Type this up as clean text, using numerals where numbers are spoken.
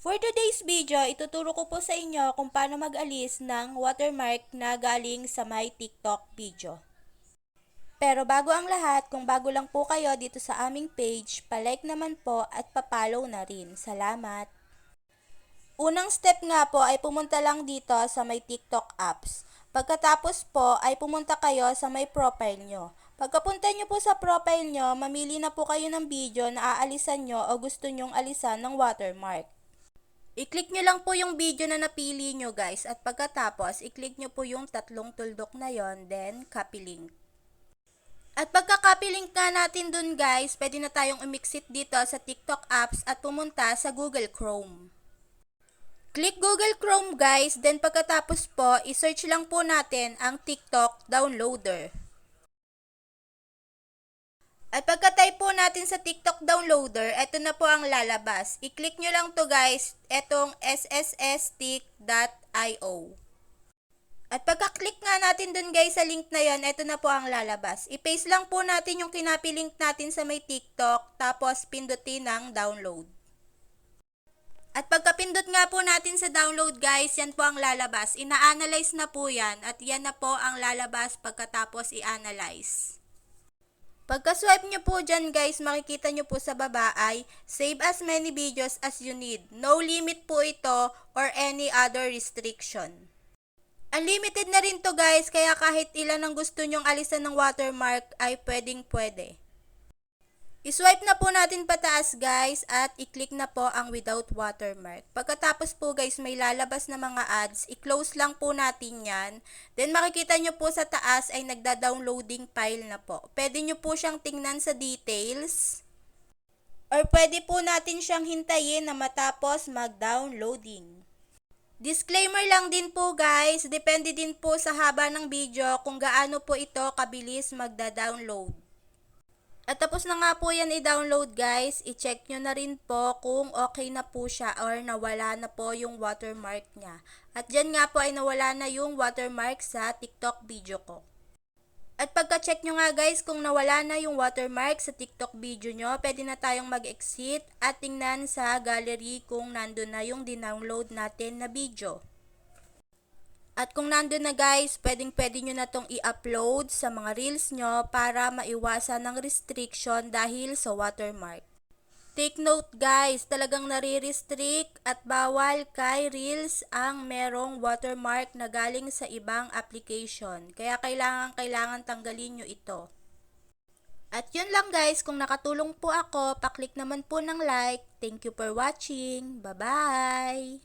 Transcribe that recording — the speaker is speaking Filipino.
For today's video, ituturo ko po sa inyo kung paano mag-alis ng watermark na galing sa my TikTok video. Pero bago ang lahat, kung bago lang po kayo dito sa aming page, palike naman po at papollow na rin. Salamat! Unang step nga po ay pumunta lang dito sa may TikTok apps. Pagkatapos po ay pumunta kayo sa may profile nyo. Pagkapunta nyo po sa profile nyo, mamili na po kayo ng video na aalisan nyo o gusto nyong alisan ng watermark. I-click nyo lang po yung video na napili nyo guys at pagkatapos i-click nyo po yung tatlong tuldok na yon, then copy link. At pagka-copy link na natin dun guys, pwede na tayong umiksit dito sa TikTok apps at pumunta sa Google Chrome. Click Google Chrome guys, then pagkatapos po, i-search lang po natin ang TikTok downloader. At pagka-type po natin sa TikTok downloader, eto na po ang lalabas. I-click nyo lang to guys, etong sssstick.io. At pagka-click nga natin dun guys sa link na yon, eto na po ang lalabas. I-paste lang po natin yung kinapi-link natin sa may TikTok, tapos pindutin ng download. At pagkapindot nga po natin sa download guys, yan po ang lalabas. Ina-analyze na po yan at yan na po ang lalabas pagkatapos i-analyze. Pagka-swipe nyo po dyan guys, makikita nyo po sa baba ay save as many videos as you need. No limit po ito or any other restriction. Unlimited na rin to guys, kaya kahit ilan ang gusto nyong alisan ng watermark ay pwedeng-pwede. I-swipe na po natin pataas guys at i-click na po ang without watermark. Pagkatapos po guys may lalabas na mga ads, i-close lang po natin yan. Then makikita nyo po sa taas ay nagda-downloading file na po. Pwede nyo po siyang tingnan sa details. Or pwede po natin siyang hintayin na matapos mag-downloading. Disclaimer lang din po guys, depende din po sa haba ng video kung gaano po ito kabilis magda-download. At tapos na nga po yan i-download guys, i-check nyo na rin po kung okay na po siya or nawala na po yung watermark niya. At dyan nga po ay nawala na yung watermark sa TikTok video ko. At pagka-check nyo nga guys kung nawala na yung watermark sa TikTok video nyo, pwede na tayong mag-exit at tingnan sa gallery kung nandun na yung dinownload natin na video. At kung nandun na guys, pwede nyo na tong i-upload sa mga reels nyo para maiwasan ng restriction dahil sa watermark. Take note guys, talagang nare-restrict at bawal kay reels ang merong watermark na galing sa ibang application. Kaya kailangan tanggalin nyo ito. At yun lang guys, kung nakatulong po ako, paklik naman po ng like. Thank you for watching. Bye-bye!